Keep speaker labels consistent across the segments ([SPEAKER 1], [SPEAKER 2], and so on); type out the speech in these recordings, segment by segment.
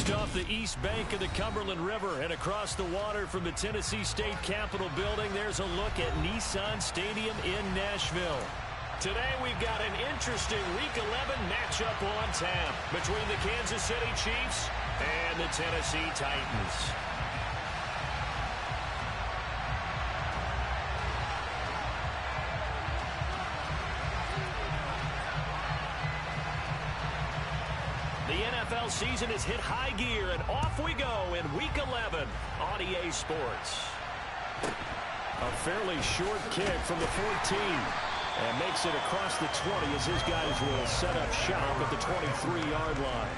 [SPEAKER 1] Just off the east bank of the Cumberland River and across the water from the Tennessee State Capitol building, there's a look at Nissan Stadium in Nashville. Today we've got an interesting Week 11 matchup on tap between the Kansas City Chiefs and the Tennessee Titans. The NFL season has hit high gear, and off we go in Week 11 on EA Sports. A fairly short kick from the 14. And makes it across the 20 as his guys will set up shop at the 23-yard line.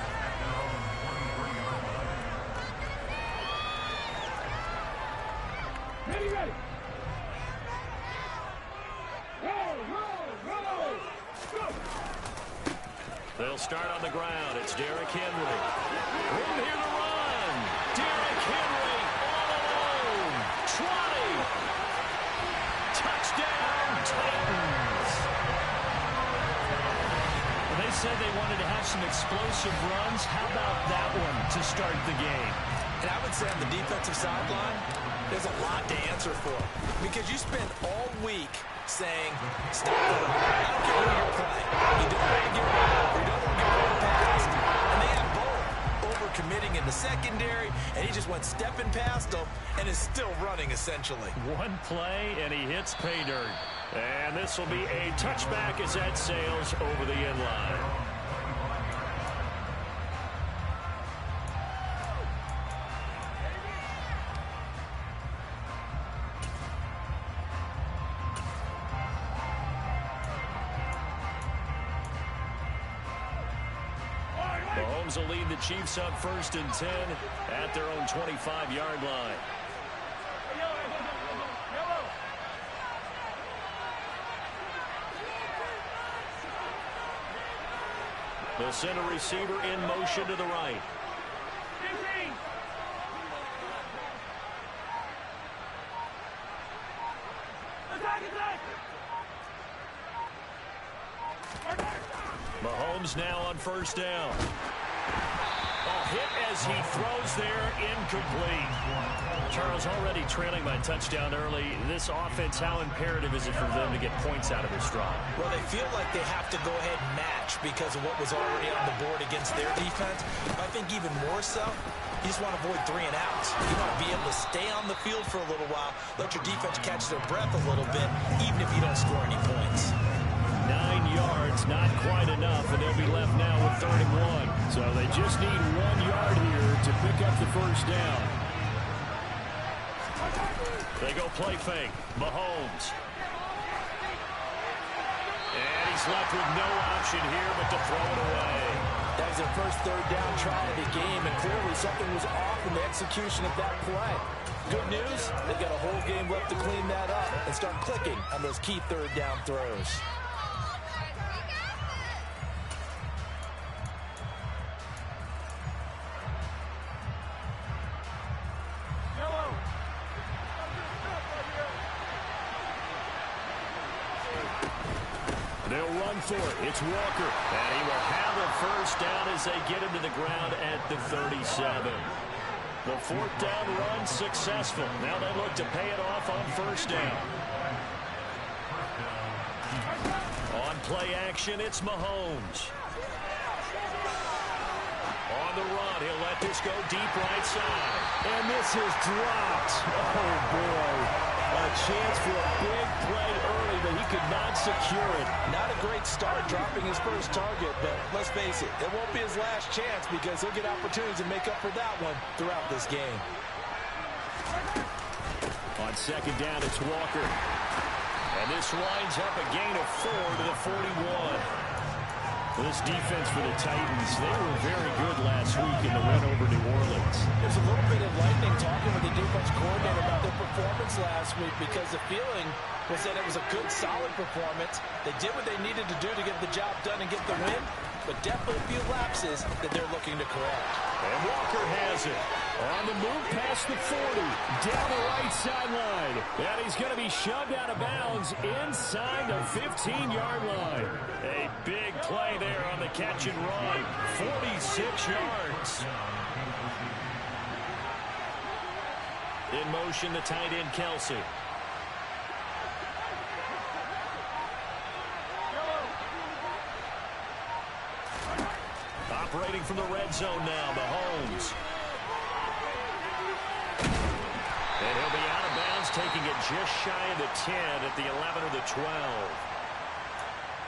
[SPEAKER 2] Ready, ready. Roll. Go.
[SPEAKER 1] They'll start on the ground. It's Derrick Henry. Room here to run. Derrick Henry all alone. 20. Touchdown, Titans. They said they wanted to have some explosive runs. How about that one to start the game?
[SPEAKER 3] And I would say on the defensive sideline, there's a lot to answer for. Because you spend all week saying, stop it. I don't care who you're playing. You don't want to get rid of, you don't want to get run past. And they have both over-committing in the secondary, and he just went stepping past them and is still running, essentially.
[SPEAKER 1] One play, and he hits pay dirt. And this will be a touchback as that sails over the end line. Mahomes will lead the Chiefs up 1st and 10 at their own 25-yard line. They'll send a receiver in motion to the right. Mahomes now on 1st down. Hit as he throws there, incomplete. Charles, already trailing by touchdown early. This offense, how imperative is it for them to get points out of this drive?
[SPEAKER 3] Well, they feel like they have to go ahead and match because of what was already on the board against their defense. I think even more so, you just want to avoid 3 and outs. You want to be able to stay on the field for a little while, let your defense catch their breath a little bit, even if you don't score any points.
[SPEAKER 1] 9 yards, not quite enough, and they'll be left now with 3rd and 1. So they just need 1 yard here to pick up the 1st down. They go play fake. Mahomes. And he's left with no option here but to throw it away.
[SPEAKER 4] That was their first 3rd down try of the game, and clearly something was off in the execution of that play. Good news, they've got a whole game left to clean that up and start clicking on those key 3rd down throws.
[SPEAKER 1] They'll run for it. It's Walker. And he will have a 1st down as they get him to the ground at the 37. The 4th down run successful. Now they look to pay it off on 1st down. On play action, it's Mahomes. On the run, he'll let this go deep right side.
[SPEAKER 4] And this is dropped. Oh, boy. A chance for a big play early, but he could not secure it. Not a great start dropping his first target, but let's face it, it won't be his last chance because he'll get opportunities to make up for that one throughout this game.
[SPEAKER 1] On 2nd down, it's Walker. And this lines up a gain of 4 to the 41. This defense for the Titans, they were very good last week in the win over New Orleans.
[SPEAKER 4] There's a little bit of lightning talking with the defense coordinator about their performance last week because the feeling was that it was a good, solid performance. They did what they needed to do to get the job done and get the win, but definitely a few lapses that they're looking to correct.
[SPEAKER 1] And Walker has it. On the move past the 40, down the right sideline. And he's going to be shoved out of bounds inside the 15-yard line. A big play there on the catch and run. 46 yards. In motion, the tight end, Kelsey. Operating from the red zone now, Mahomes. And he'll be out of bounds, taking it just shy of the 10 at the 11 or the 12.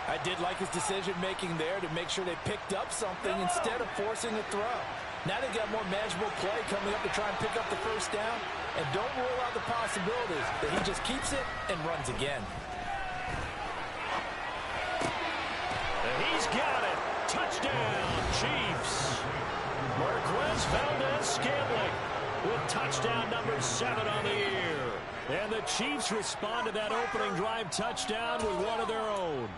[SPEAKER 3] I did like his decision-making there to make sure they picked up something instead of forcing a throw. Now they've got more manageable play coming up to try and pick up the first down. And don't rule out the possibilities that he just keeps it and runs again.
[SPEAKER 1] And he's got it. Touchdown, Chiefs. Marquez Valdez-Scantling with touchdown number 7 on the year. And the Chiefs respond to that opening drive touchdown with one of their own.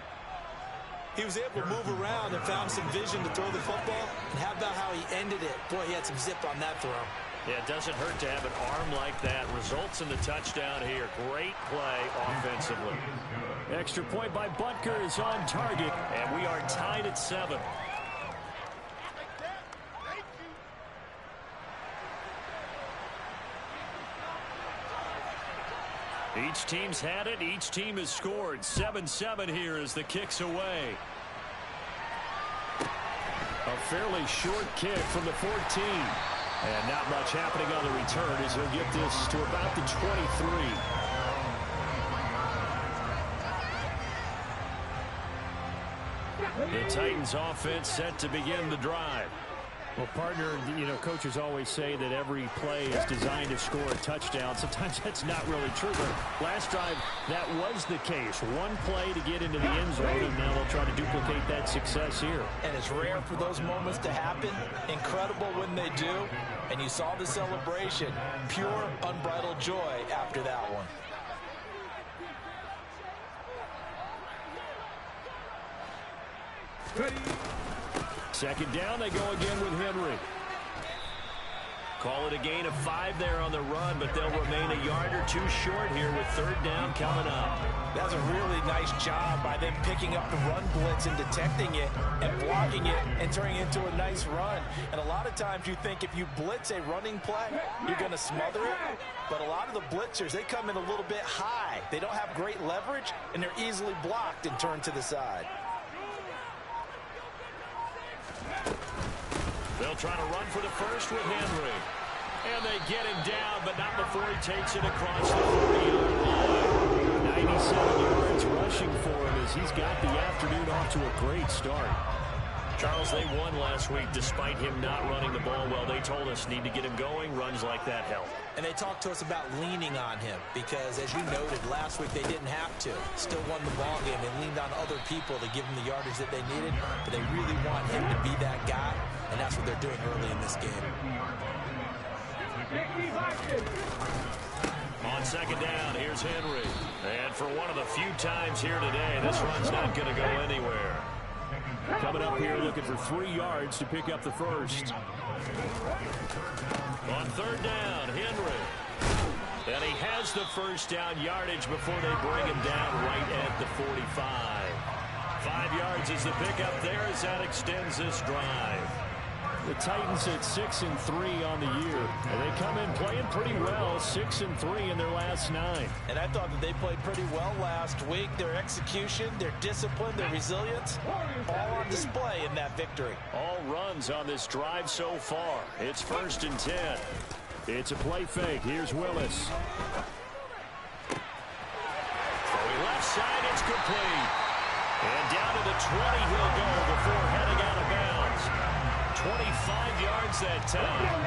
[SPEAKER 3] He was able to move around and found some vision to throw the football. And how about how he ended it? Boy, he had some zip on that throw.
[SPEAKER 1] Yeah, it doesn't hurt to have an arm like that. Results in the touchdown here. Great play offensively. Extra point by Butker is on target, and we are tied at 7. Each team's had it. Each team has scored. 7-7 here as the kick's away. A fairly short kick from the 14. And not much happening on the return as he'll get this to about the 23. The Titans offense set to begin the drive. Well, partner, you know, coaches always say that every play is designed to score a touchdown. Sometimes that's not really true, but last drive, that was the case. One play to get into the end zone, and now they'll try to duplicate that success here.
[SPEAKER 3] And it's rare for those moments to happen. Incredible when they do. And you saw the celebration. Pure, unbridled joy after that one.
[SPEAKER 1] Second down, they go again with Henry. Call it a gain of 5 there on the run, but they'll remain a yard or two short here with third down coming up.
[SPEAKER 3] That's a really nice job by them picking up the run blitz and detecting it and blocking it and turning it into a nice run. And a lot of times you think if you blitz a running play, you're going to smother it. But a lot of the blitzers, they come in a little bit high. They don't have great leverage, and they're easily blocked and turned to the side.
[SPEAKER 1] They'll try to run for the first with Henry. And they get him down, but not before he takes it across the 40-yard line. 97 yards rushing for him as he's got the afternoon off to a great start. Charles, they won last week despite him not running the ball well. They told us need to get him going. Runs like that help. And they talked to us about leaning on him because, as you noted, last week they didn't have to. Still won the ball game. They leaned on other people to give them the yardage that they needed, but they really want him to be that guy, and that's what they're doing early in this game. On second down, here's Henry. And for one of the few times here today, this run's not going to go anywhere. Coming up here looking for 3 yards to pick up the first. On third down, Henry. And he has the first down yardage before they bring him down right at the 45. 5 yards is the pickup there as that extends this drive. The Titans at 6-3 on the year. And they come in playing pretty well, 6-3 in their last 9.
[SPEAKER 3] And I thought that they played pretty well last week. Their execution, their discipline, their resilience, all on display in that victory.
[SPEAKER 1] All runs on this drive so far. It's 1st and 10. It's a play fake. Here's Willis. Throwing left side, it's complete. And down to the 20 he'll go before heading out of bounds. 25 yards that time.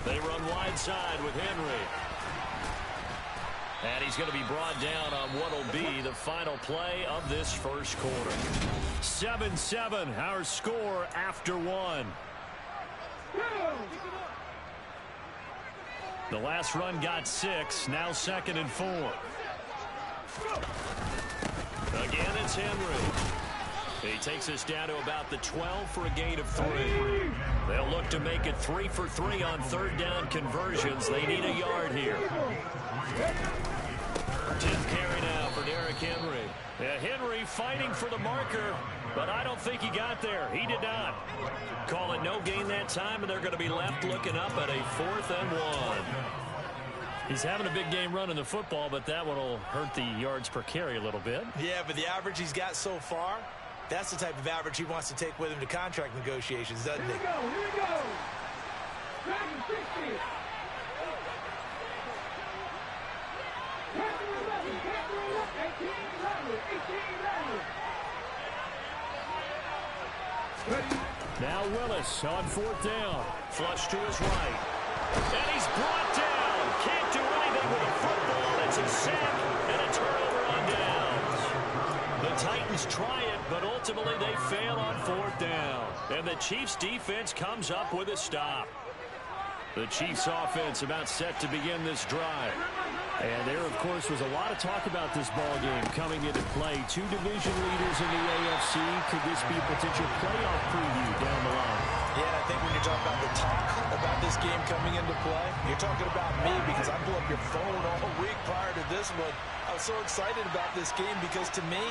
[SPEAKER 1] They run wide side with Henry. And he's going to be brought down on what will be the final play of this first quarter. 7-7, our score after 1. The last run got 6, now 2nd and 4. Again, it's Henry. He takes us down to about the 12 for a gain of 3. They'll look to make it 3 for 3 on third down conversions. They need a yard here. 10th carry now for Derrick Henry. Yeah, Henry fighting for the marker, but I don't think he got there. He did not. Call it no gain that time, and they're going to be left looking up at a 4th and 1. He's having a big game running the football, but that one will hurt the yards per carry a little bit.
[SPEAKER 3] Yeah, but the average he's got so far, that's the type of average he wants to take with him to contract negotiations, doesn't he?
[SPEAKER 2] Here we go. Dragon 60.
[SPEAKER 1] Now Willis on 4th down. Flush to his right. And he's brought down. Can't do anything with a football. It's a sack and a turnover on downs. The Titans try it, but ultimately they fail on 4th down. And the Chiefs defense comes up with a stop. The Chiefs offense about set to begin this drive. And there, of course, was a lot of talk about this ball game coming into play. 2 division leaders in the AFC. Could this be a potential playoff preview down the line?
[SPEAKER 3] Yeah, I think when you're talking about the talk about this game coming into play, you're talking about me because I blew up your phone all week prior to this one. I was so excited about this game because to me,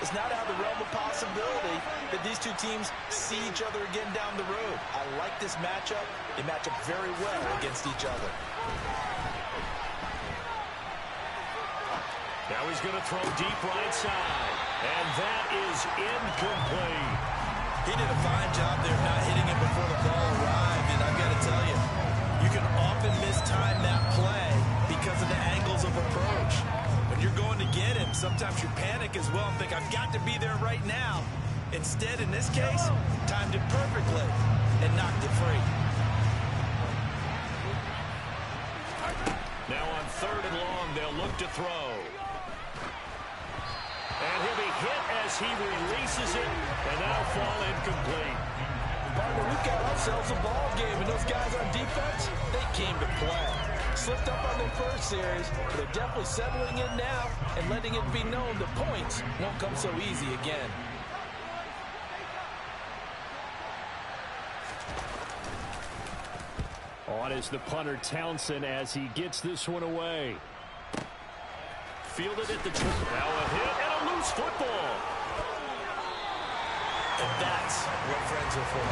[SPEAKER 3] it's not out of the realm of possibility that these two teams see each other again down the road. I like this matchup. They match up very well against each other.
[SPEAKER 1] Now he's going to throw deep right side. And that is incomplete.
[SPEAKER 3] He did a fine job there not hitting it before the ball arrived. And I've got to tell you, you can often mistime that play because of the angles of approach. When you're going to get him, sometimes you panic as well and think, I've got to be there right now. Instead, in this case, timed it perfectly and knocked it free.
[SPEAKER 1] Now on 3rd and long, they'll look to throw. And he'll be hit as he releases it, and that'll fall incomplete.
[SPEAKER 3] Partner, we've got ourselves a ball game, and those guys on defense, they came to play. Slipped up on their first series, but they're definitely settling in now and letting it be known the points won't come so easy again.
[SPEAKER 1] On is the punter Townsend as he gets this one away. Fielded at the trigger. Now a hit and a loose football.
[SPEAKER 3] And that's what friends are for.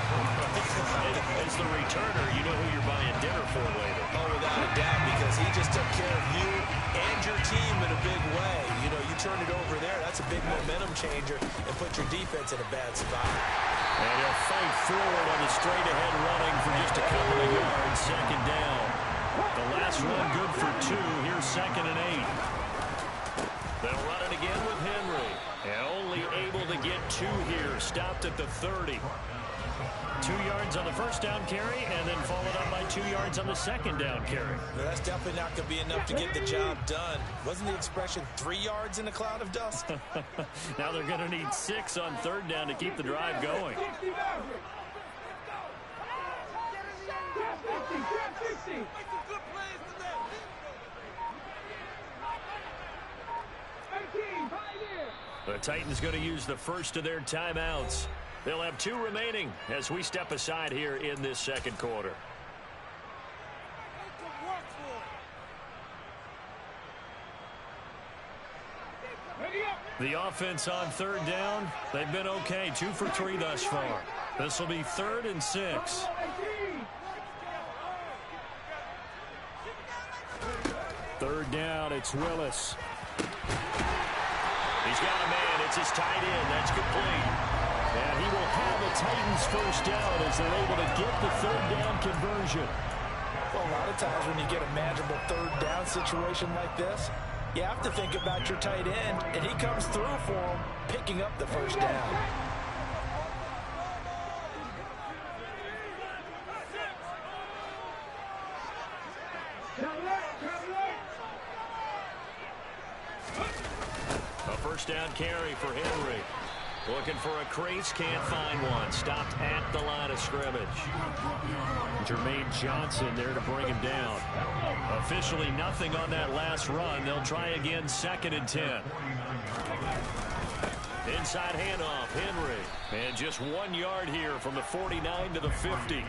[SPEAKER 1] As the returner, you know who you're buying dinner for later.
[SPEAKER 3] Oh, without a doubt, because he just took care of you and your team in a big way. You know, you turn it over there, that's a big momentum changer and put your defense in a bad spot.
[SPEAKER 1] And he'll fight forward on the straight-ahead running for just a couple of yards. 2nd down. The last run good for 2. Here's 2nd and 8. They'll run it again with Henry. And only able to get 2 here. Stopped at the 30. 2 yards on the first down carry, and then followed up by 2 yards on the 2nd down carry.
[SPEAKER 3] No, that's definitely not going to be enough to get the job done. Wasn't the expression 3 yards in a cloud of dust?
[SPEAKER 1] Now they're going to need 6 on 3rd down to keep the drive going. The Titans going to use the first of their timeouts. They'll have 2 remaining as we step aside here in this 2nd quarter. The offense on 3rd down, they've been okay. 2 for 3 thus far. This will be 3rd and 6. Third down, it's Willis. He's got a man. It's his tight end. That's complete. And he will have the Titans first down as they're able to get the 3rd down conversion.
[SPEAKER 3] Well, a lot of times when you get a manageable 3rd down situation like this, you have to think about your tight end, and he comes through for him, picking up the first down.
[SPEAKER 1] A first down carry for Henry. Looking for a crease, can't find one. Stopped at the line of scrimmage. Jermaine Johnson there to bring him down. Officially nothing on that last run. They'll try again, 2nd and 10. Inside handoff, Henry. And just 1 yard here from the 49 to the 50.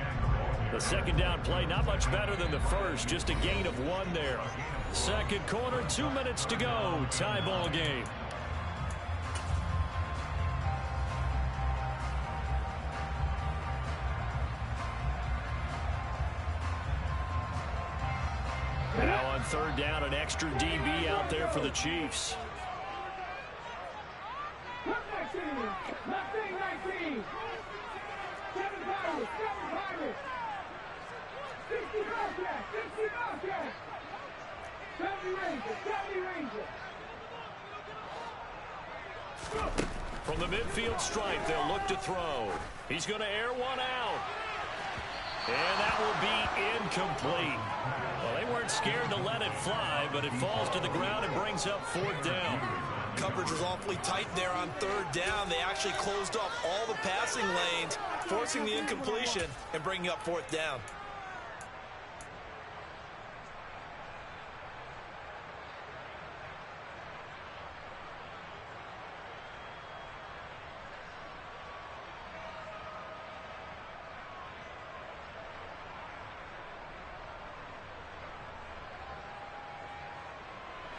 [SPEAKER 1] The second down play, not much better than the first, just a gain of 1 there. Second quarter, 2 minutes to go. Tie ball game. Now on third down, an extra DB out there for the Chiefs.
[SPEAKER 2] Left 19. 7 Pirates. 60 Bobcats. 70 Rangers.
[SPEAKER 1] From the midfield stripe, they'll look to throw. He's going to air one out. And that will be incomplete. Well, they weren't scared to let it fly, but it falls to the ground and brings up fourth down.
[SPEAKER 3] Coverage was awfully tight there on third down. They actually closed off all the passing lanes, forcing the incompletion and bringing up fourth down.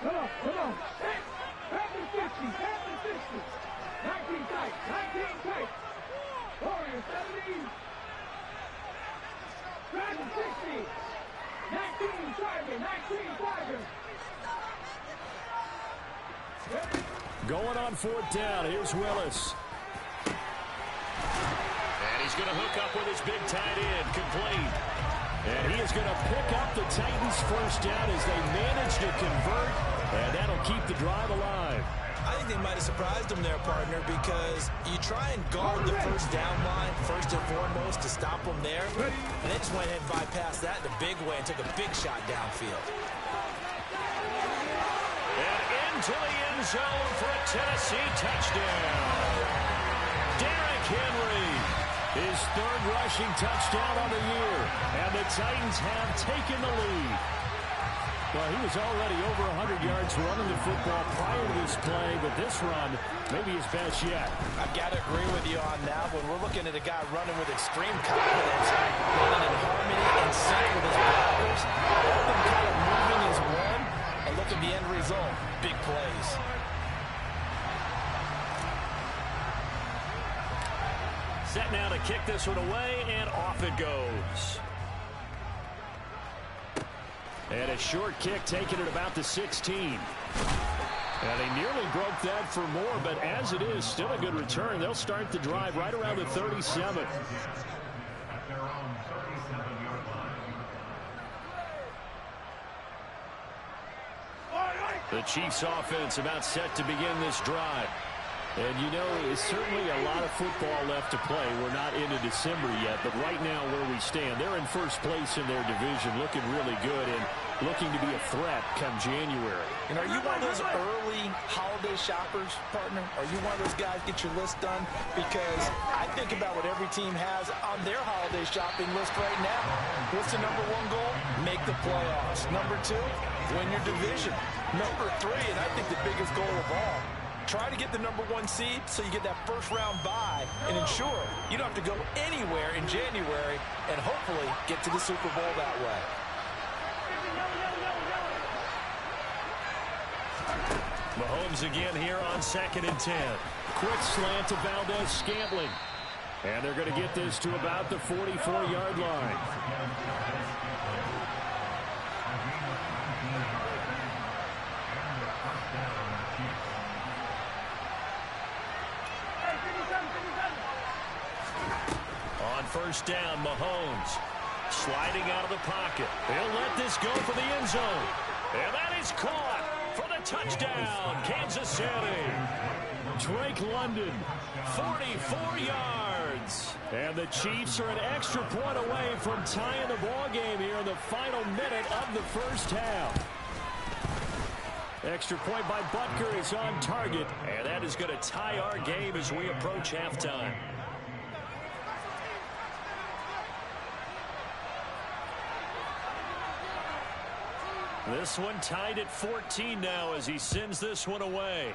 [SPEAKER 2] Come on. Happy 60. 19 tight. Warriors 70. Dragon 60. 19 Tiger.
[SPEAKER 1] Going on fourth down. Here's Willis. And he's going to hook up with his big tight end. Complete. And he is going to pick up the Titans' first down as they manage to convert. And that'll keep the drive alive.
[SPEAKER 3] I think they might have surprised them there, partner, because you try and guard the first down line first and foremost to stop them there. And they just went ahead and bypassed that in a big way and took a big shot downfield.
[SPEAKER 1] And into the end zone for a Tennessee touchdown. Derrick Henry, his third rushing touchdown of the year. And the Titans have taken the lead. Well, he was already over 100 yards running the football prior to this play, but this run may be his best yet.
[SPEAKER 3] I've got to agree with you on that one. We're looking at a guy running with extreme confidence, running in harmony and sync with his blockers. All of them kind of moving as one, and look at the end result. Big plays.
[SPEAKER 1] Set now to kick this one away, and off it goes. And a short kick taken at about the 16. And he nearly broke that for more, but as it is, still a good return. They'll start the drive right around the 37. The Chiefs offense about set to begin this drive. And, you know, it's certainly a lot of football left to play. We're not into December yet, but right now where we stand, they're in first place in their division, looking really good and looking to be a threat come January.
[SPEAKER 3] And are you one of those early holiday shoppers, partner? Are you one of those guys get your list done? Because I think about what every team has on their holiday shopping list right now. What's the number one goal? Make the playoffs. Number two, win your division. Number three, and I think the biggest goal of all, try to get the number one seed so you get that first round bye and ensure you don't have to go anywhere in January and hopefully get to the Super Bowl that way.
[SPEAKER 1] Mahomes again here on 2nd and 10. Quick slant to Valdez-Scantling. And they're going to get this to about the 44-yard line. On first down, Mahomes sliding out of the pocket. He'll let this go for the end zone. And that is caught for the touchdown, Kansas City. Drake London, 44 yards. And the Chiefs are an extra point away from tying the ball game here in the final minute of the first half. Extra point by Butker is on target, and that is going to tie our game as we approach halftime. This one tied at 14 now as he sends this one away.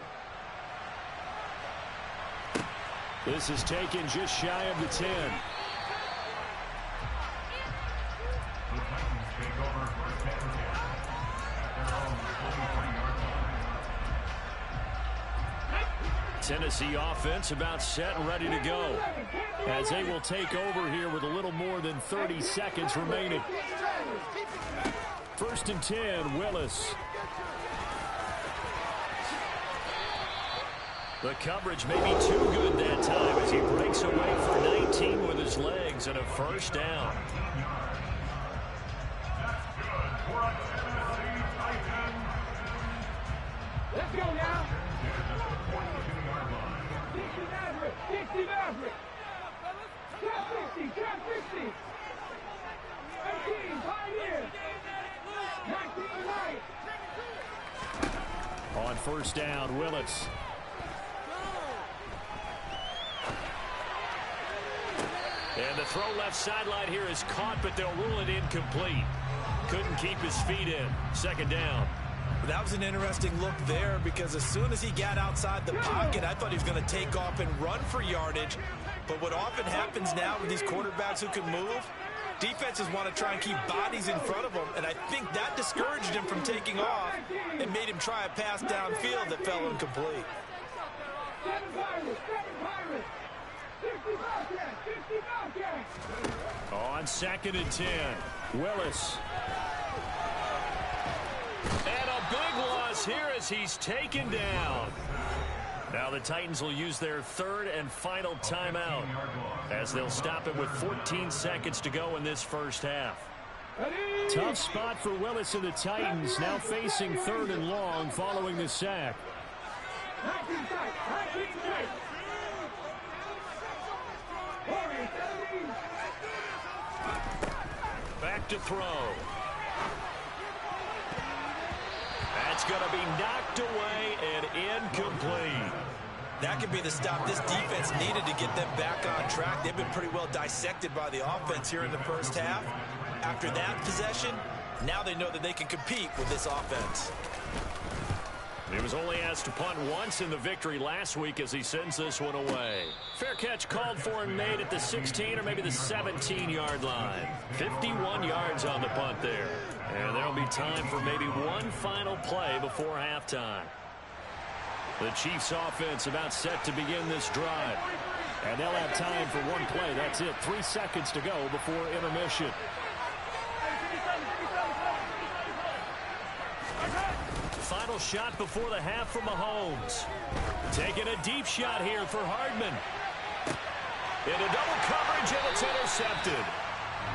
[SPEAKER 1] This is taken just shy of the 10. Tennessee offense about set and ready to go, as they will take over here with a little more than 30 seconds remaining. 1st and 10, Willis. The coverage may be too good that time as he breaks away for 19 with his legs and a 1st down.
[SPEAKER 2] Let's go now. 60 Maverick. 60 Maverick. Trap 60. Trap 60. 18 Pioneer. 19 Knight.
[SPEAKER 1] On 1st down, Willis. And the throw left sideline here is caught, but they'll rule it incomplete. Couldn't keep his feet in. 2nd down.
[SPEAKER 3] That was an interesting look there because as soon as he got outside the pocket, I thought he was going to take off and run for yardage. But what often happens now with these quarterbacks who can move, defenses want to try and keep bodies in front of them, and I think that discouraged him from taking off and made him try a pass downfield that fell incomplete.
[SPEAKER 2] 7 Pirates. 7 Pirates. 60 Bobcats. 60 Bobcats.
[SPEAKER 1] On 2nd and 10, Willis. And a big loss here as he's taken down. Now the Titans will use their 3rd and final timeout as they'll stop it with 14 seconds to go in this 1st half. Tough spot for Willis and the Titans, now facing 3rd and long following the sack.
[SPEAKER 2] 19 Knight. 19 Knight.
[SPEAKER 1] Back to throw. That's going to be knocked away and incomplete.
[SPEAKER 3] That could be the stop this defense needed to get them back on track. They've been pretty well dissected by the offense here in the 1st half. After that possession, now they know that they can compete with this offense.
[SPEAKER 1] He was only asked to punt once in the victory last week as he sends this one away. Fair catch called for and made at the 16 or maybe the 17-yard line. 51 yards on the punt there. And there'll be time for maybe one final play before halftime. The Chiefs offense about set to begin this drive. And they'll have time for one play. That's it. 3 seconds to go before intermission. Final shot before the half from Mahomes. Taking a deep shot here for Hardman. Into double coverage, and it's intercepted.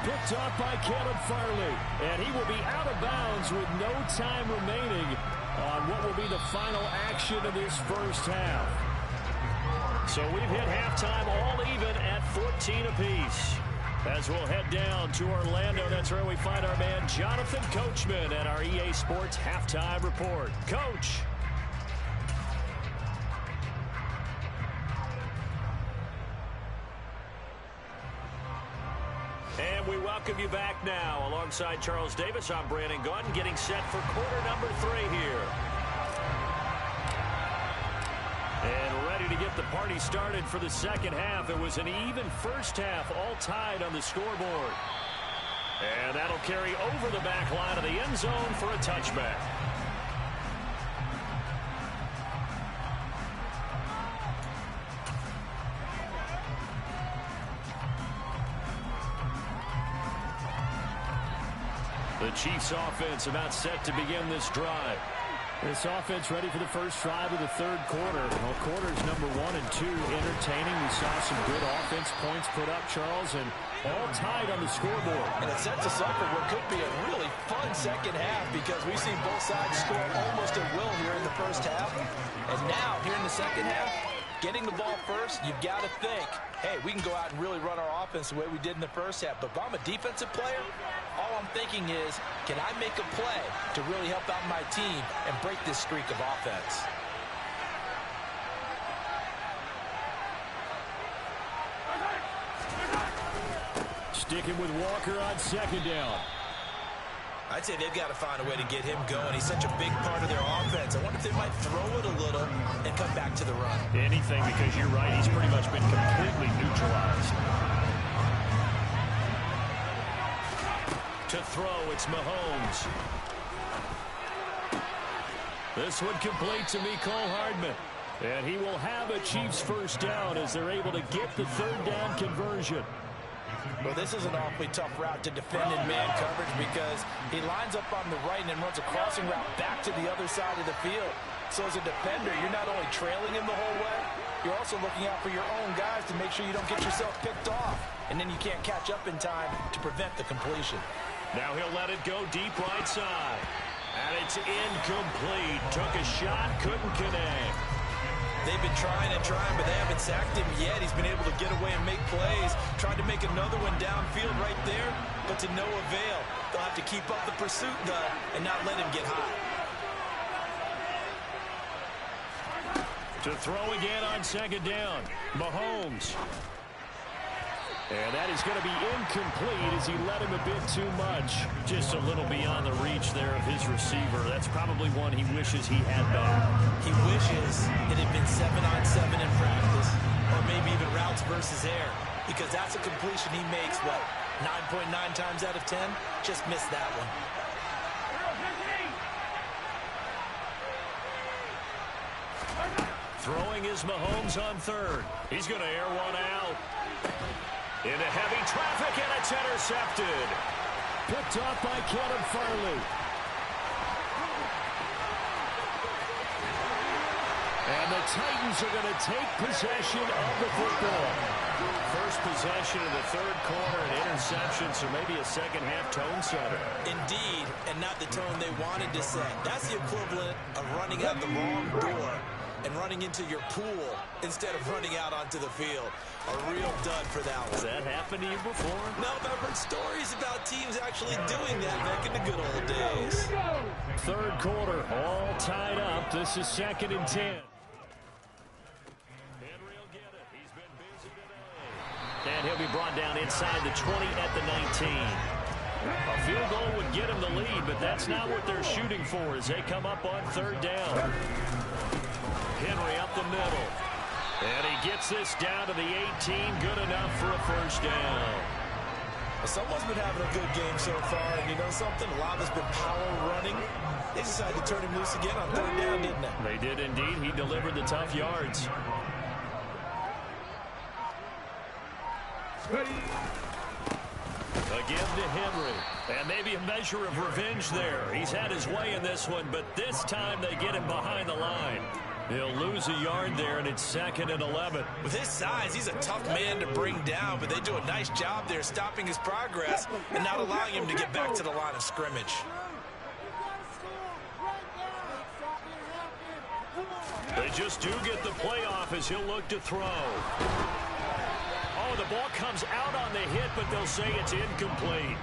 [SPEAKER 1] Picked off by Caleb Farley. And he will be out of bounds with no time remaining on what will be the final action of this 1st half. So we've hit halftime all even at 14 apiece. As we'll head down to Orlando, that's where we find our man Jonathan Coachman at our EA Sports Halftime Report. Coach. And we welcome you back now. Alongside Charles Davis, I'm Brandon Gaudin, getting set for quarter number 3 here. And ready to get the party started for the 2nd half. It was an even 1st half, all tied on the scoreboard. And that'll carry over the back line of the end zone for a touchback. The Chiefs offense about set to begin this drive. This offense ready for the first drive of the 3rd quarter. Well, quarters number 1 and 2 entertaining. We saw some good offense points put up, Charles, and all tied on the scoreboard.
[SPEAKER 3] And it sets us up for what could be a really fun 2nd half because we've seen both sides score almost at will here in the 1st half. And now, here in the 2nd half, getting the ball first, you've got to think, hey, we can go out and really run our offense the way we did in the 1st half. But if I'm a defensive player, all I'm thinking is, can I make a play to really help out my team and break this streak of offense?
[SPEAKER 1] Sticking with Walker on 2nd down.
[SPEAKER 3] I'd say they've got to find a way to get him going. He's such a big part of their offense. I wonder if they might throw it a little and come back to the run.
[SPEAKER 1] Anything, because you're right, he's pretty much been completely neutralized. To throw, it's Mahomes. This one complete to Mecole Hardman. And he will have a Chiefs first down as they're able to get the third down conversion.
[SPEAKER 3] Well, this is an awfully tough route to defend in man coverage because he lines up on the right and then runs a crossing route back to the other side of the field. So as a defender, you're not only trailing him the whole way, you're also looking out for your own guys to make sure you don't get yourself picked off. And then you can't catch up in time to prevent the completion.
[SPEAKER 1] Now he'll let it go deep right side. And it's incomplete. Took a shot, couldn't connect.
[SPEAKER 3] They've been trying and trying, but they haven't sacked him yet. He's been able to get away and make plays. Tried to make another one downfield right there, but to no avail. They'll have to keep up the pursuit, though, and not let him get hot.
[SPEAKER 1] To throw again on second down. Mahomes. And that is going to be incomplete as he let him a bit too much. Just a little beyond the reach there of his receiver. That's probably one he wishes he had back.
[SPEAKER 3] He wishes it had been 7-on-7 in practice, or maybe even routes versus air, because that's a completion he makes, what, 9.9 times out of 10? Just missed that one.
[SPEAKER 1] Throwing is Mahomes on third. He's going to air one out. Into heavy traffic, and it's intercepted. Picked off by Caleb Farley. And the Titans are going to take possession of the football. First possession of the third quarter, an interception, so maybe a second-half tone setter.
[SPEAKER 3] Indeed, and not the tone they wanted to set. That's the equivalent of running out the wrong door and running into your pool instead of running out onto the field. A real dud for that one.
[SPEAKER 1] Has that happened to you before?
[SPEAKER 3] No, but I've heard stories about teams actually doing that back in the good old days.
[SPEAKER 1] Third quarter, all tied up. This is 2nd and 10. Henry will get it. He's been busy today. And he'll be brought down inside the 20 at the 19. A field goal would get him the lead, but that's not what they're shooting for as they come up on third down. Henry up the middle. And he gets this down to the 18. Good enough for a first down.
[SPEAKER 3] Someone's been having a good game so far, and you know something? A lot has been power running. They decided to turn him loose again on third down, didn't they?
[SPEAKER 1] They did indeed. He delivered the tough yards. Again to Henry. And maybe a measure of revenge there. He's had his way in this one, but this time they get him behind the line. He'll lose a yard there, and it's 2nd and 11.
[SPEAKER 3] With his size, he's a tough man to bring down, but they do a nice job there stopping his progress and not allowing him to get back to the line of scrimmage.
[SPEAKER 1] They just do get the playoff as he'll look to throw. Oh, the ball comes out on the hit, but they'll say it's incomplete.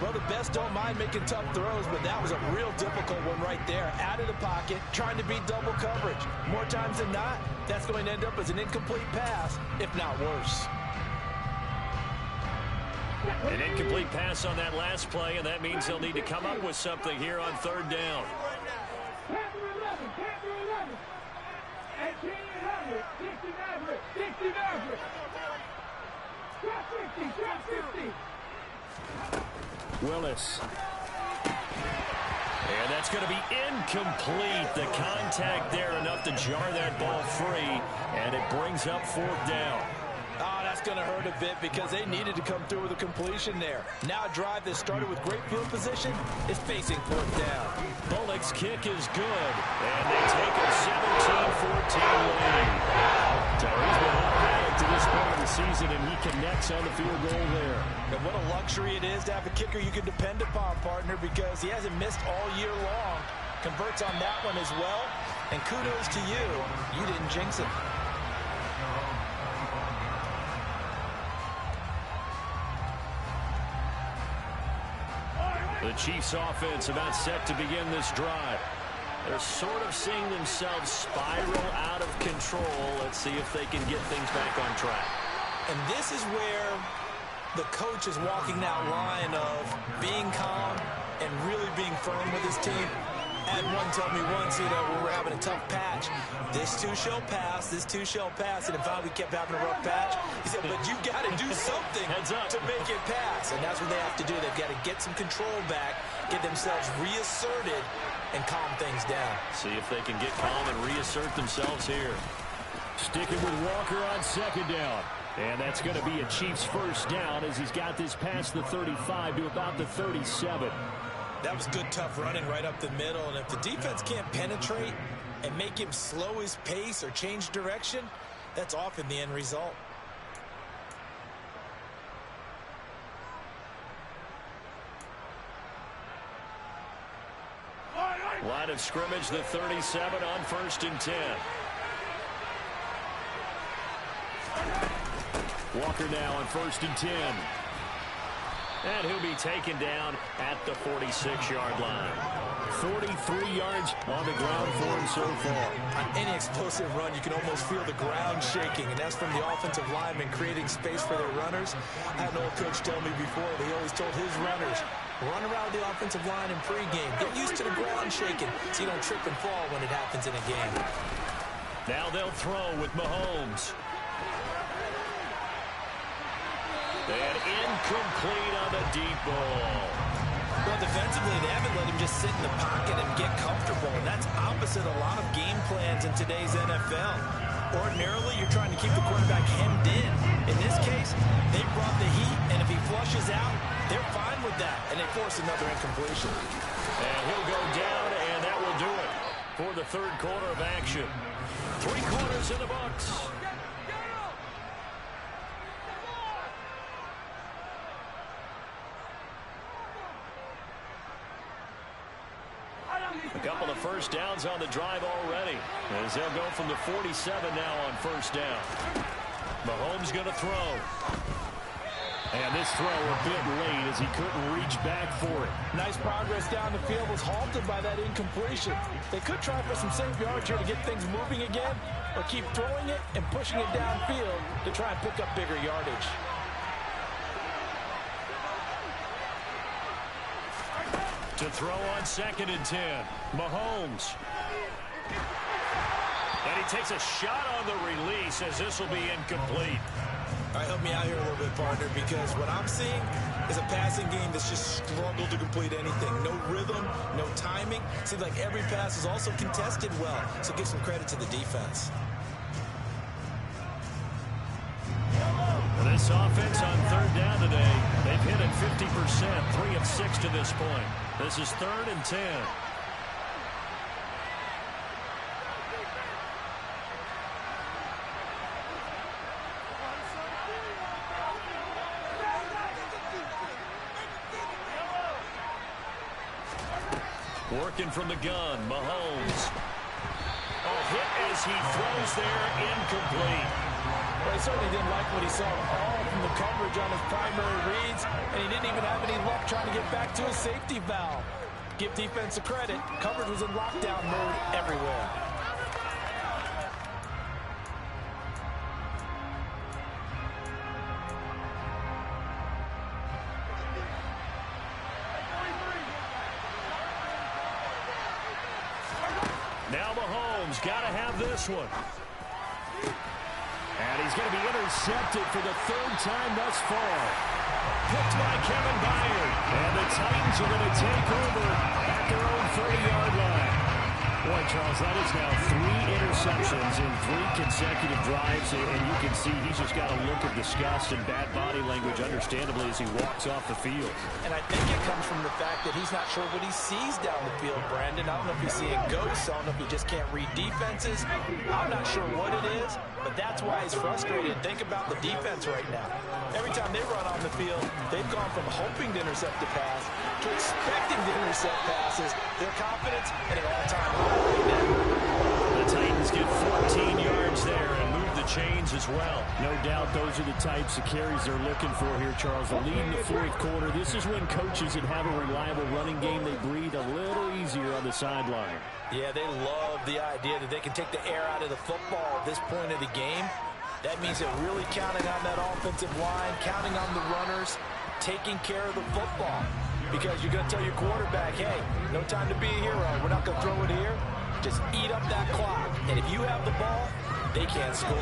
[SPEAKER 3] Well, the best don't mind making tough throws, but that was a real difficult one right there. Out of the pocket, trying to beat double coverage. More times than not, that's going to end up as an incomplete pass, if not worse.
[SPEAKER 1] An incomplete pass on that last play, and that means they'll need to come up with something here on third down.
[SPEAKER 2] Panther 11, Panther 11. 1800, 6900, 6900. Drop 50, drop 50.
[SPEAKER 1] Willis. And that's going to be incomplete. The contact there enough to jar that ball free, and it brings up fourth down.
[SPEAKER 3] Oh, that's going to hurt a bit because they needed to come through with a completion there. Now a drive that started with great field position is facing fourth down.
[SPEAKER 1] Bullock's kick is good, and they take a 17-14 lead. Terry's been hot to this point of the season, and he connects on the field goal there.
[SPEAKER 3] And what a luxury it is to have a kicker you can depend upon, partner, because he hasn't missed all year long. Converts on that one as well, and kudos to you. You didn't jinx it.
[SPEAKER 1] The Chiefs offense about set to begin this drive. They're sort of seeing themselves spiral out of control. Let's see if they can get things back on track.
[SPEAKER 3] And this is where the coach is walking that line of being calm and really being firm with his team. Had one tell me once, when we're having a tough patch, this too shall pass, this too shall pass. And if we kept having a rough patch, he said, but you've got to do something to make it pass. And that's what they have to do. They've got to get some control back, get themselves reasserted, and calm things down.
[SPEAKER 1] See if they can get calm and reassert themselves here. Sticking with Walker on second down. And that's going to be a Chiefs first down as he's got this past the 35 to about the 37.
[SPEAKER 3] That was good, tough running right up the middle. And if the defense can't penetrate and make him slow his pace or change direction, that's often the end result.
[SPEAKER 1] Line of scrimmage, the 37 on 1st and 10. Walker now on 1st and 10. And he'll be taken down at the 46-yard line. 43 yards on the ground for him so far.
[SPEAKER 3] On any explosive run, you can almost feel the ground shaking, and that's from the offensive linemen creating space for their runners. I had an old coach tell me before, he always told his runners, run around the offensive line in pregame. Get used to the ground shaking so you don't trip and fall when it happens in a game.
[SPEAKER 1] Now they'll throw with Mahomes. And incomplete on the deep ball.
[SPEAKER 3] Well, defensively, they haven't let him just sit in the pocket and get comfortable, and that's opposite a lot of game plans in today's NFL. Ordinarily, you're trying to keep the quarterback hemmed in. In this case, they brought the heat, and if he flushes out, they're fine with that, and they force another incompletion.
[SPEAKER 1] And he'll go down, and that will do it for the third quarter of action. 3 quarters in the books. A couple of first downs on the drive already, as they'll go from the 47 now on first down. Mahomes going to throw. And this throw a bit late as he couldn't reach back for it.
[SPEAKER 5] Nice progress down the field, was halted by that incompletion. They could try for some safe yards here to get things moving again, or keep throwing it and pushing it downfield to try and pick up bigger yardage.
[SPEAKER 1] To throw on 2nd and 10. Mahomes. And he takes a shot on the release as this will be incomplete.
[SPEAKER 3] All right, help me out here a little bit, partner, because what I'm seeing is a passing game that's just struggled to complete anything. No rhythm, no timing. Seems like every pass is also contested well, so give some credit to the defense.
[SPEAKER 1] This offense on 3rd down today, they've hit it 50%, 3 of 6 to this point. This is 3rd and 10. Working from the gun, Mahomes. Hit as he throws there, incomplete.
[SPEAKER 5] Well, he certainly didn't like what he saw all from the coverage on his primary reads, and he didn't even have any luck trying to get back to his safety valve. Give defense a credit. Coverage was in lockdown mode everywhere.
[SPEAKER 1] Now Mahomes got to have this one. And he's going to be intercepted for the 3rd time thus far. Picked by Kevin Byard. And the Titans are going to take over at their own 30-yard line. Boy, Charles, that is now 3 interceptions in 3 consecutive drives. And you can see he's just got a look of disgust and bad body language, understandably, as he walks off the field.
[SPEAKER 5] And I think it comes from the fact that he's not sure what he sees down the field, Brandon. I don't know if he's seeing ghosts. I don't know if he just can't read defenses. I'm not sure what it is, but that's why he's frustrated. Think about the defense right now. Every time they run on the field, they've gone from hoping to intercept a pass to expecting to intercept passes. Their confidence at an all-time high right now.
[SPEAKER 1] The Titans get 14 yards there and move the chains as well. No doubt those are the types of carries they're looking for here, Charles. The lead in the 4th quarter. This is when coaches that have a reliable running game, they breathe a little easier on the sideline.
[SPEAKER 5] Yeah, they love the idea that they can take the air out of the football at this point of the game. That means they're really counting on that offensive line, counting on the runners, taking care of the football. because you're going to tell your quarterback, hey, no time to be a hero. We're not going to throw it here. Just eat up that clock. And if you have the ball, they can't score.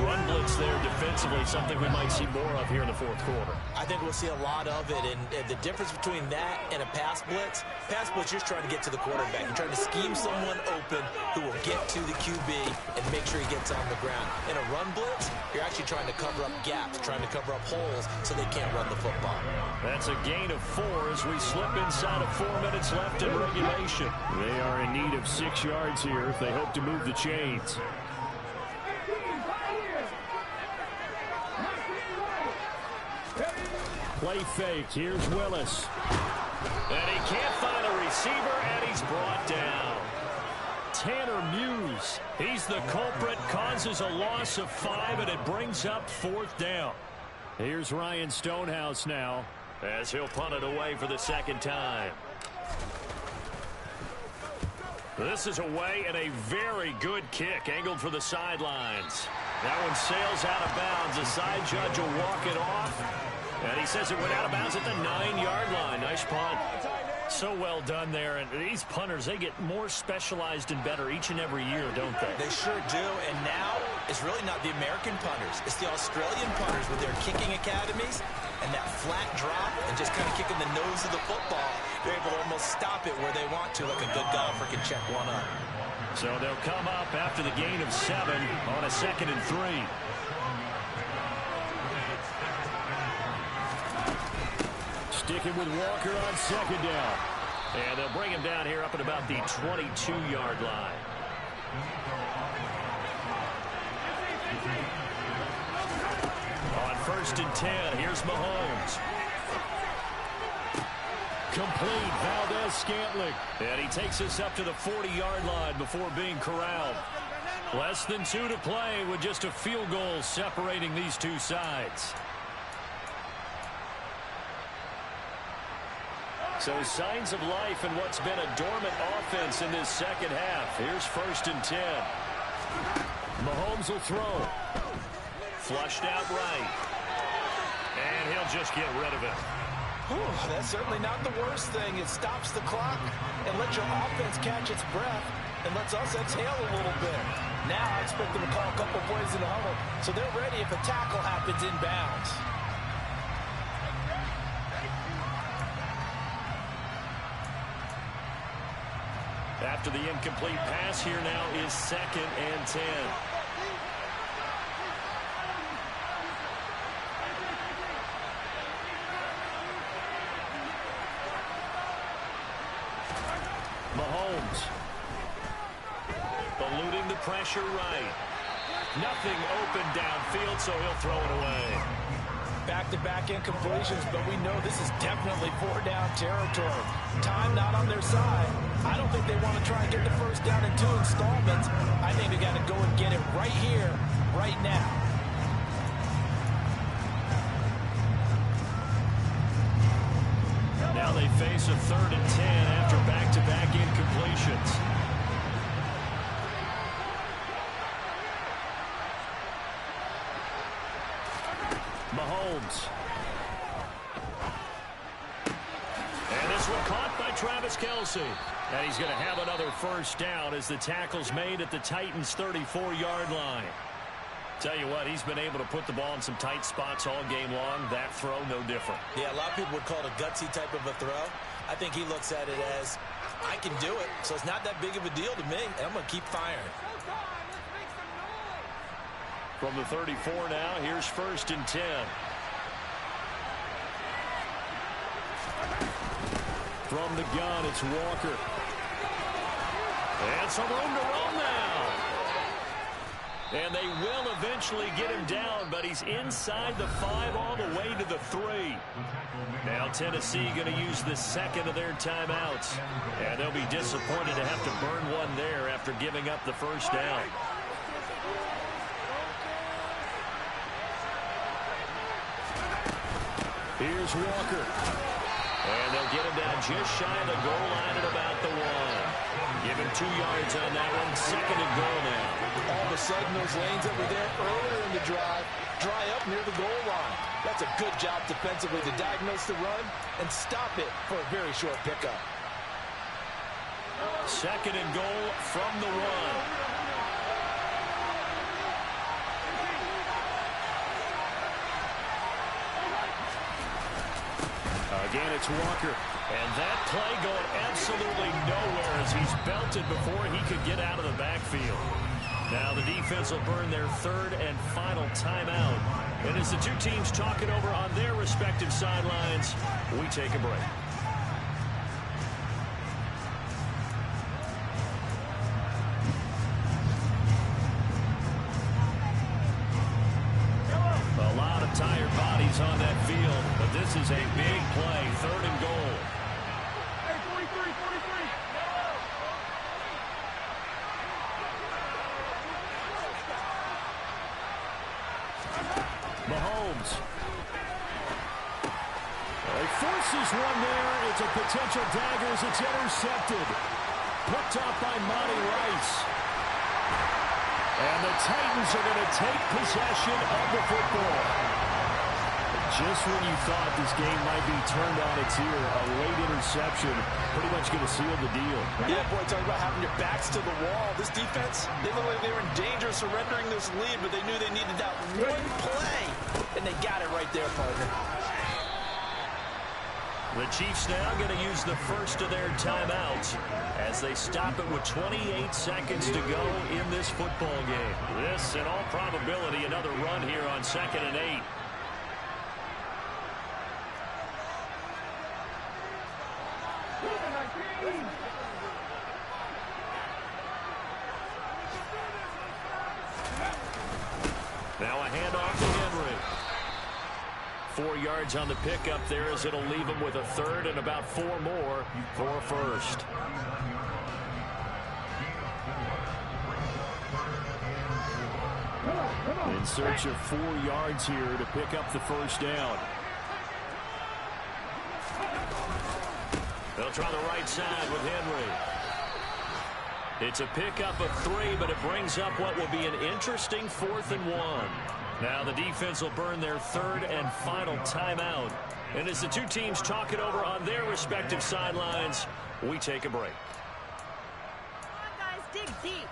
[SPEAKER 1] Run blitz there defensively, something we might see more of here in the fourth quarter.
[SPEAKER 5] I think we'll see a lot of it, and the difference between that and a pass blitz, you're just trying to get to the quarterback. You're trying to scheme someone open who will get to the QB and make sure he gets on the ground. In a run blitz, you're actually trying to cover up gaps, trying to cover up holes so they can't run the football.
[SPEAKER 1] That's a gain of 4 as we slip inside of 4 minutes left in regulation. They are in need of 6 yards here if they hope to move the chains. Play fake. Here's Willis. And he can't find a receiver, and he's brought down. Tanner Muse. He's the culprit, causes a loss of 5, and it brings up 4th down. Here's Ryan Stonehouse now as he'll punt it away for the 2nd time. This is away and a very good kick angled for the sidelines. That one sails out of bounds. The side judge will walk it off. And he says it went out of bounds at the 9-yard line. Nice punt. So well done there. And these punters, they get more specialized and better each and every year, don't they?
[SPEAKER 5] They sure do. And now it's really not the American punters. It's the Australian punters with their kicking academies and that flat drop and just kind of kicking the nose of the football. They're able to almost stop it where they want to, like a good golfer can check one up.
[SPEAKER 1] So they'll come up after the gain of 7 on a 2nd and 3. Sticking with Walker on 2nd down. And they'll bring him down here up at about the 22-yard line. On 1st and 10, here's Mahomes. Complete, Valdez-Scantling. And he takes us up to the 40-yard line before being corralled. Less than 2 to play with just a field goal separating these two sides. So signs of life in what's been a dormant offense in this 2nd half. Here's 1st and 10. Mahomes will throw. Flushed out right. And he'll just get rid of it.
[SPEAKER 5] Whew, that's certainly not the worst thing. It stops the clock and lets your offense catch its breath and lets us exhale a little bit. Now I expect them to call a couple plays in the huddle so they're ready if a tackle happens inbounds.
[SPEAKER 1] After the incomplete pass, here now is 2nd and 10. Mahomes. Eluding the pressure right. Nothing open downfield, so he'll throw it away.
[SPEAKER 5] Back-to-back incompletions, but we know this is definitely 4-down territory. Time not on their side. I don't think they want to try and get the 1st down in 2 installments. I think they got to go and get it right here, right now.
[SPEAKER 1] Now they face a 3rd and 10 after back-to-back incompletions. Mahomes. And this one caught by Travis Kelce. And he's going to have another 1st down as the tackle's made at the Titans' 34-yard line. Tell you what, he's been able to put the ball in some tight spots all game long. That throw, no different.
[SPEAKER 5] Yeah, a lot of people would call it a gutsy type of a throw. I think he looks at it as, I can do it, so it's not that big of a deal to me, and I'm going to keep firing.
[SPEAKER 1] From the 34 now, here's 1st and 10. From the gun, it's Walker. And some room to run now. And they will eventually get him down, but he's inside the 5 all the way to the 3. Now Tennessee going to use the 2nd of their timeouts. And they'll be disappointed to have to burn one there after giving up the 1st down. Here's Walker. And they'll get him down just shy of the goal line at about the 1. Give him 2 yards on that one. 2nd and goal now.
[SPEAKER 5] All of a sudden, those lanes that were there earlier in the drive dry up near the goal line. That's a good job defensively to diagnose the run and stop it for a very short pickup.
[SPEAKER 1] 2nd and goal from the 1. Again, it's Walker. And that play going absolutely nowhere as he's belted before he could get out of the backfield. Now the defense will burn their 3rd and final timeout. And as the two teams talk it over on their respective sidelines, we take a break. A lot of tired bodies on that field, but this is a big play, 3rd and goal.
[SPEAKER 2] Hey, 43, 43.
[SPEAKER 1] Mahomes. He forces one there. It's a potential dagger as it's intercepted. Picked up by Monty Rice. And the Titans are going to take possession of the football. Just when you thought this game might be turned on its ear, a late interception pretty much going to seal the deal.
[SPEAKER 5] Yeah, boy, talk about having your backs to the wall. This defense, they look like they were in danger of surrendering this lead, but they knew they needed that one play, and they got it right there, partner.
[SPEAKER 1] The Chiefs now going to use the first of their timeouts as they stop it with 28 seconds to go in this football game. This, in all probability, another run here on 2nd and 8. Now a handoff to Henry. 4 yards on the pickup there as it'll leave him with a 3rd and about 4 more for a 1st. In search of 4 yards here to pick up the 1st down. They'll try the right side with Henry. It's a pickup of 3, but it brings up what will be an interesting 4th and 1. Now the defense will burn their 3rd and final timeout. And as the two teams talk it over on their respective sidelines, we take a break.
[SPEAKER 6] Come on, guys, dig deep.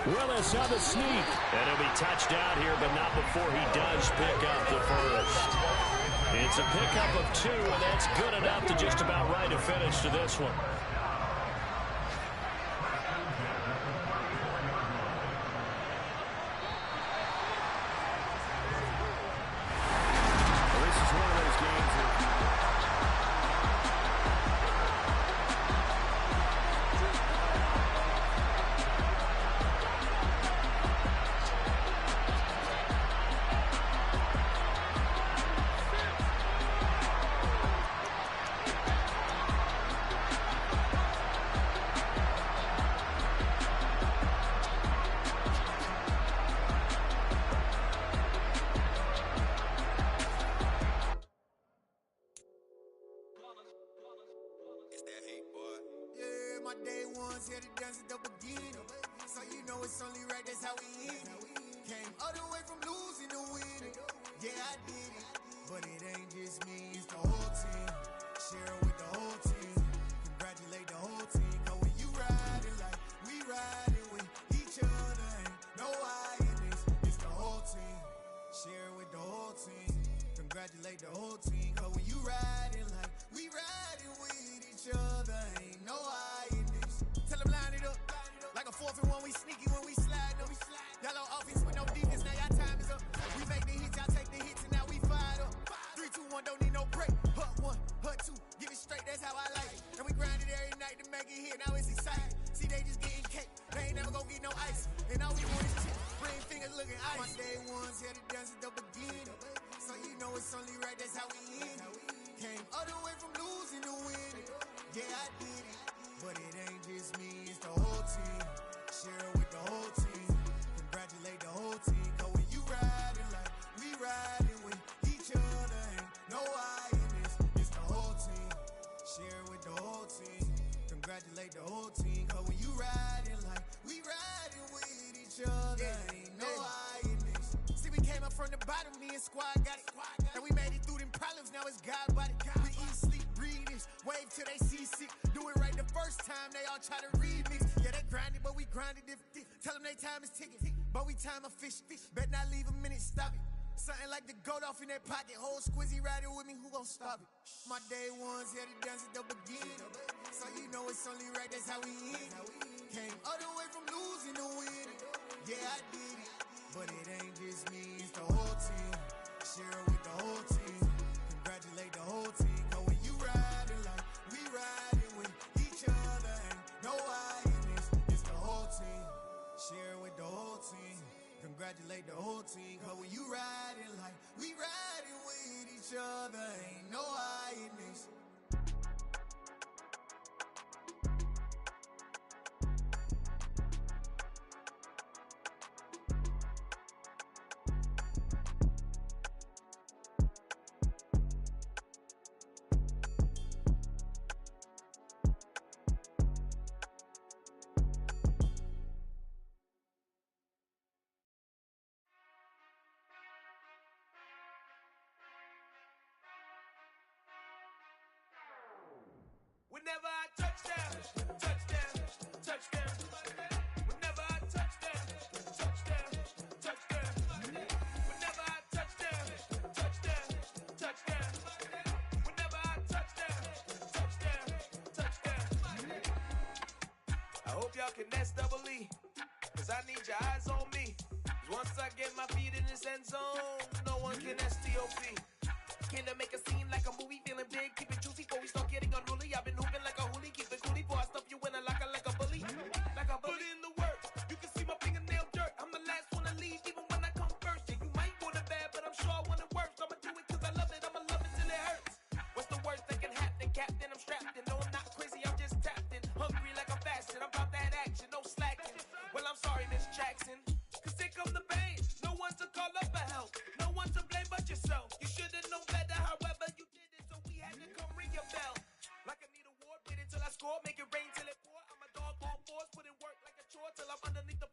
[SPEAKER 1] Willis on the sneak. And he'll be touched out here, but not before he does pick up the 1st. It's a pickup of 2, and that's good enough to just about write a finish to this one. Well, this is one of those games where
[SPEAKER 7] day ones here to dance at the beginning. So you know it's only right, that's how we end it. Came all the way from losing to winning. Yeah, I did it. But it ain't just me, it's the whole team. Share it with the whole team. Congratulate the whole team. Cause when you riding like we riding with each other, ain't no I in this. It's the whole team. Share it with the whole team. Congratulate the whole team. Cause when you riding like we riding with each other, ain't no I in this. Tell them line it up. Like a 4th and 1, we sneaky when we slide up. Y'all on offense with no defense, now y'all time is up. We make the hits, y'all take the hits, and now we fired up. 3, 2, 1, don't need no break. Hut 1, hut 2, give it straight, that's how I like it. And we grind it every night to make it hit, now it's exciting. See, they just getting cake, they ain't never gonna get no ice. And all we want is chip, ring fingers looking ice. My day ones here to dance at the beginning. So you know it's only right, that's how we end it. Came all the way from losing to winning. Yeah, I did it. But it ain't just me, it's the whole team. Share it with the whole team. Congratulate the whole team. Cause when you riding like we riding with God body. We eat, sleep, breathe this. Wave till they see sick. Do it right the first time, they all try to remix. Yeah, they grinded, but we grinded if tell them they time is ticking. But we time a fish. Bet not leave a minute, stop it. Something like the goat off in that pocket. Whole squizzy riding with me, who gon' stop it? My day ones here to dance at the beginning. So you know it's only right, that's how we end. Came all the way from losing to winning. Yeah, I did it. But it ain't just me, it's the whole team. Share it with the whole team. Congratulate the whole team. Cause when you riding like we riding with each other, ain't no I in this. It's the whole team. Share it with the whole team. Congratulate the whole team. Cause when you riding like we riding with each other, ain't no I in this.
[SPEAKER 8] Whenever I touchdown, touchdown, touchdown. Whenever I touchdown, touchdown, touchdown. Whenever I touchdown, touchdown, touchdown. Whenever I touchdown, touchdown, touchdown. I hope y'all can nest double E, cause I need your eyes on me. Cause once I get my feet in this end zone, no one can STOP. Can I make a scene like a movie, feeling big, keep it juicy before we start getting unruly. I've been hooping like a hoolie, keep it coolie before I stuff you in a locker like a bully. Like a bully. Put in the work, you can see my fingernail dirt. I'm the last one to leave, even when I come first. Yeah, you might want it bad, but I'm sure I want it worse. I'ma do it cause I love it, I'ma love it till it hurts. What's the worst that can happen, Captain? I'm strapped in, no I'm not crazy, I'm just tapped in. Hungry like I'm fasting, I'm about that action, no slacking. Well, I'm sorry, Miss Jackson, cause here come the pain. No one to call up for help, no one to blame but yourself. You should've known better, however you did it, so we had to come ring your bell. Like I need a award, wait until I score, make it rain till it pour. I'm a dog on force, put in work like a chore till I'm underneath the